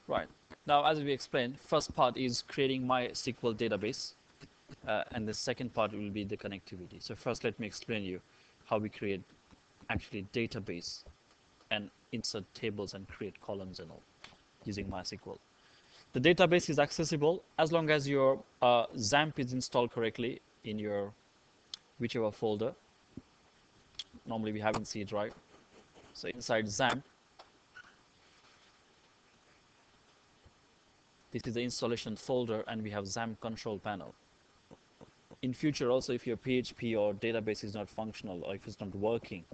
Right. Now, as we explained, first part is creating MySQL database, and the second part will be the connectivity. So first, let me explain you how we create actually database and insert tables and create columns and all using MySQL. The database is accessible as long as your XAMPP is installed correctly in your whichever folder. Normally we have in C drive. So inside XAMPP, this is the installation folder, and we have XAMPP control panel. In future also, if your PHP or database is not functional or if it's not working,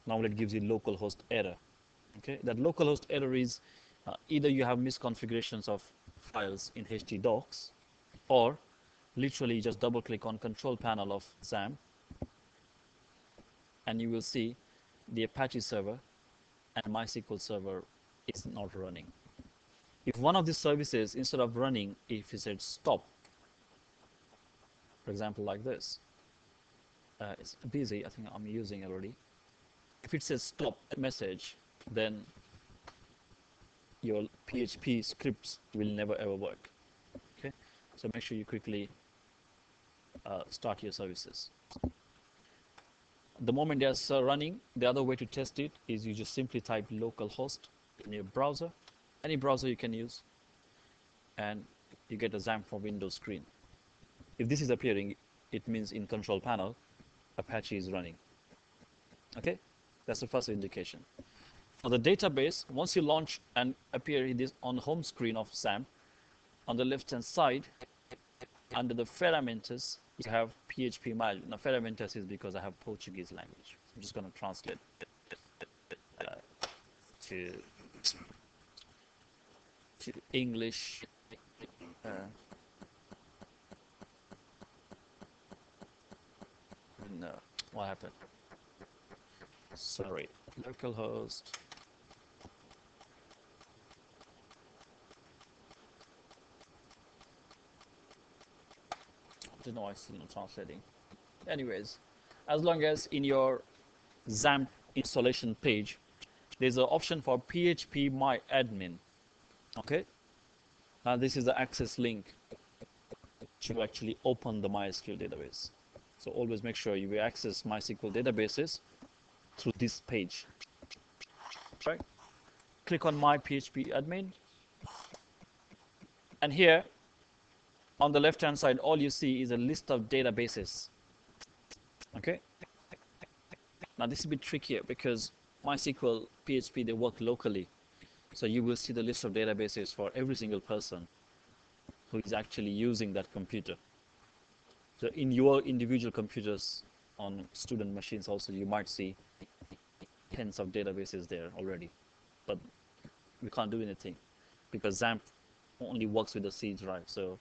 normally it gives you localhost error. Okay, that localhost error is either you have misconfigurations of files in htdocs, or literally just double click on control panel of XAMPP and you will see the Apache server and MySQL server is not running. If one of these services, instead of running, if you said stop, for example like this, it's busy, I think I'm using already. If it says stop message, then your PHP scripts will never ever work. Okay, so make sure you quickly start your services. The moment they're running, the other way to test it is you just simply type localhost in your browser, any browser you can use, and you get a XAMPP for Windows screen. If this is appearing, it means in control panel, Apache is running. Okay, that's the first indication. For the database, once you launch and appear in this on home screen of XAMPP, on the left hand side, under the ferramentas, you have PHPMyAdmin. Now ferramentas is because I have Portuguese language. I'm just going to translate to English. No, what happened? Sorry, localhost. I don't know why it's still not translating. Anyways, as long as in your XAMPP installation page, there's an option for PHPMyAdmin. Okay, now this is the access link to actually open the MySQL database. So always make sure you access MySQL databases through this page. Right? Click on My PHPAdmin, and here on the left hand side, all you see is a list of databases. Okay. Now this is a bit trickier because MySQL, PHP, they work locally. So you will see the list of databases for every single person who is actually using that computer. So in your individual computers on student machines also, you might see tens of databases there already. But we can't do anything because XAMPP only works with the C drive. So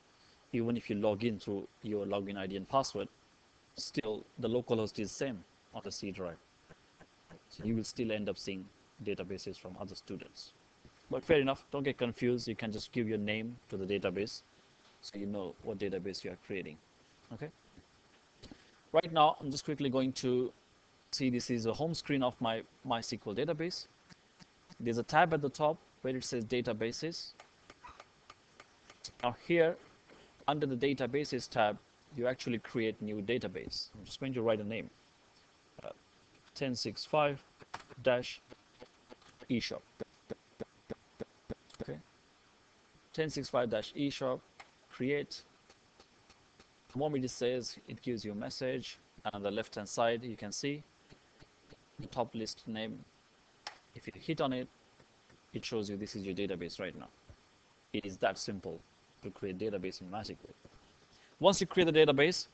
even if you log in through your login ID and password, still the localhost is same on the C drive. So you will still end up seeing databases from other students. But fair enough, don't get confused. You can just give your name to the database so you know what database you are creating. Okay. Right now, I'm just quickly going to see this is a home screen of my MySQL database. There's a tab at the top where it says databases. Now here, under the databases tab, you actually create new database. I'm just going to write a name. 1065-eShop. Okay. 1065-eShop, create. The moment it says, it gives you a message, and on the left hand side you can see the top list name. If you hit on it, it shows you this is your database right now. It is that simple to create database in MySQL. Once you create the database,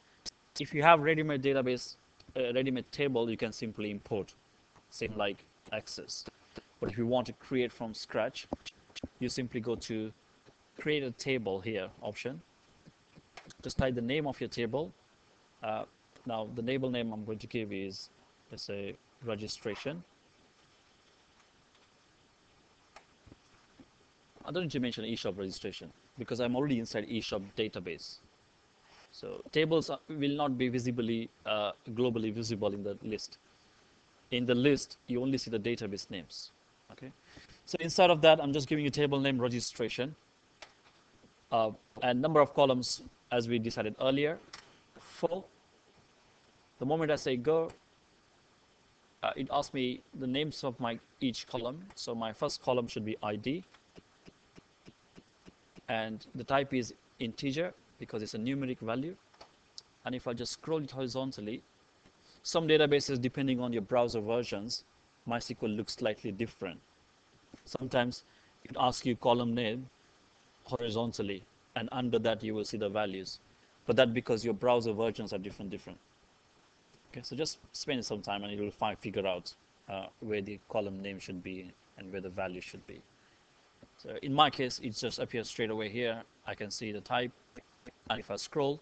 if you have ready-made database, ready-made table, you can simply import, same like Access. But if you want to create from scratch, you simply go to create a table here option. Just type the name of your table. Now the table name I'm going to give is, let's say, registration. I don't need to mention eShop registration because I'm already inside eShop database. So tables will not be visibly, globally visible in the list. In the list, you only see the database names. Okay, so inside of that, I'm just giving you table name registration and number of columns as we decided earlier. 4. The moment I say go, it asks me the names of my each column. So my first column should be ID, and the type is integer because it's a numeric value. And if I just scroll it horizontally, some databases, depending on your browser versions, MySQL looks slightly different. Sometimes it asks you column name horizontally, and under that you will see the values. But that's because your browser versions are different. Okay, so just spend some time and you will figure out where the column name should be and where the value should be. So in my case, it just appears straight away here. I can see the type, and if I scroll,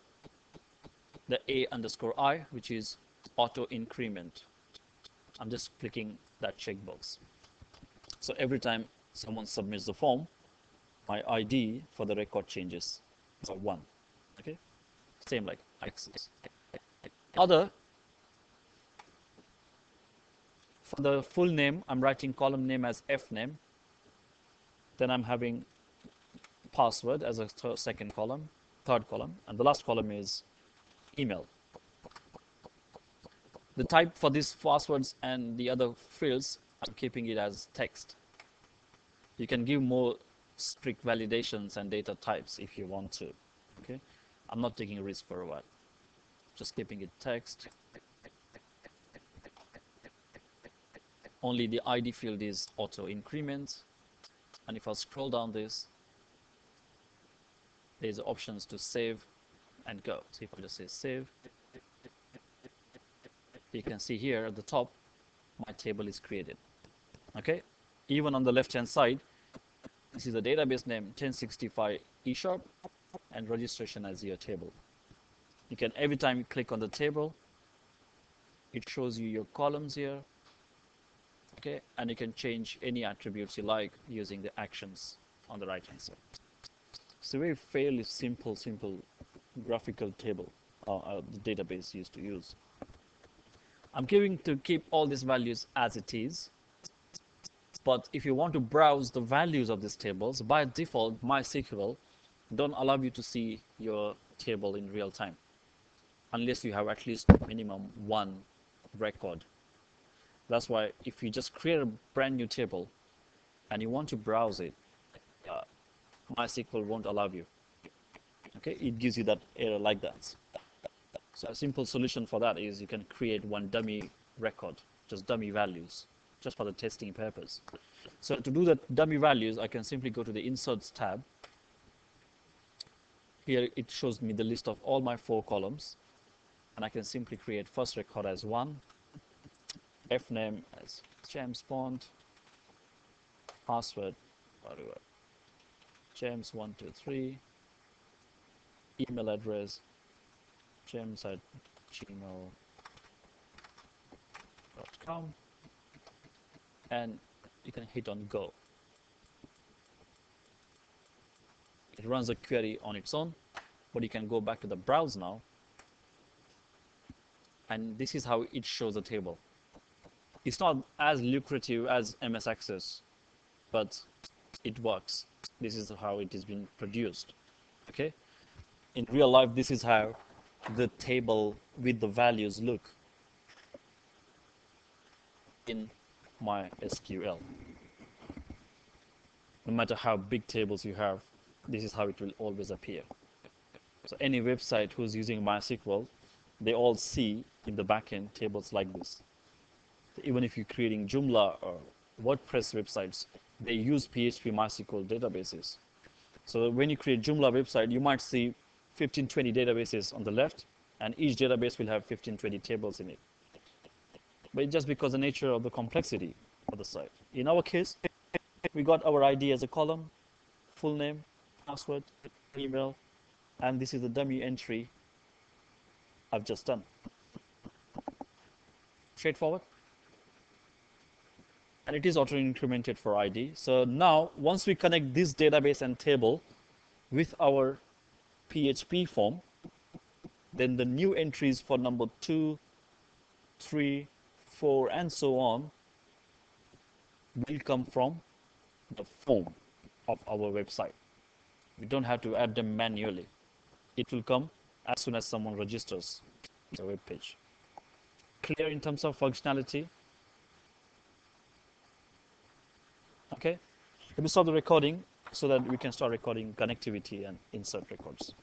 the A_I, which is auto increment. I'm just clicking that checkbox. So every time someone submits the form, my ID for the record changes. So 1. Okay, same like access. Other, for the full name, I'm writing column name as fname. Then I'm having password as a third column, and the last column is email. The type for these passwords and the other fields, I'm keeping it as text. You can give more strict validations and data types if you want to. Okay, I'm not taking a risk for a while. Just keeping it text. Only the ID field is auto increment. And if I scroll down this, there's options to save and go. So if I just say save, you can see here at the top, my table is created. Okay, even on the left hand side, this is the database name 1065 eSharp and registration as your table. You can, every time you click on the table, it shows you your columns here. Okay, and you can change any attributes you like using the actions on the right hand side. It's a very fairly simple graphical table the database used to use. I'm going to keep all these values as it is, but if you want to browse the values of these tables, by default MySQL don't allow you to see your table in real time unless you have at least minimum 1 record. That's why if you just create a brand new table and you want to browse it, MySQL won't allow you. Okay, it gives you that error like that. So a simple solution for that is you can create one dummy record, just dummy values, just for the testing purpose. So to do the dummy values, I can simply go to the Inserts tab. Here it shows me the list of all my 4 columns, and I can simply create first record as 1, fname as James Bond, password whatever, James123, email address james@gmail.com, and you can hit on go. It runs a query on its own, but you can go back to the browse now, and this is how it shows the table. It's not as lucrative as MS Access, but it works. This is how it is being produced. Okay, in real life, this is how the table with the values look in MySQL. No matter how big tables you have, this is how it will always appear. So any website who's using MySQL, they all see in the backend tables like this. So even if you're creating Joomla or WordPress websites, they use PHPMySQL databases. So when you create Joomla website, you might see 15-20 databases on the left, and each database will have 15-20 tables in it. But it's just because the nature of the complexity of the site. In our case, we got our ID as a column, full name, password, email, and this is the dummy entry I've just done. Straightforward. And it is auto incremented for ID. So now, once we connect this database and table with our PHP form, then the new entries for number 2, 3, 4, and so on will come from the form of our website. We don't have to add them manually. It will come as soon as someone registers the web page. Clear in terms of functionality? Okay. Let me stop the recording so that we can start recording connectivity and insert records.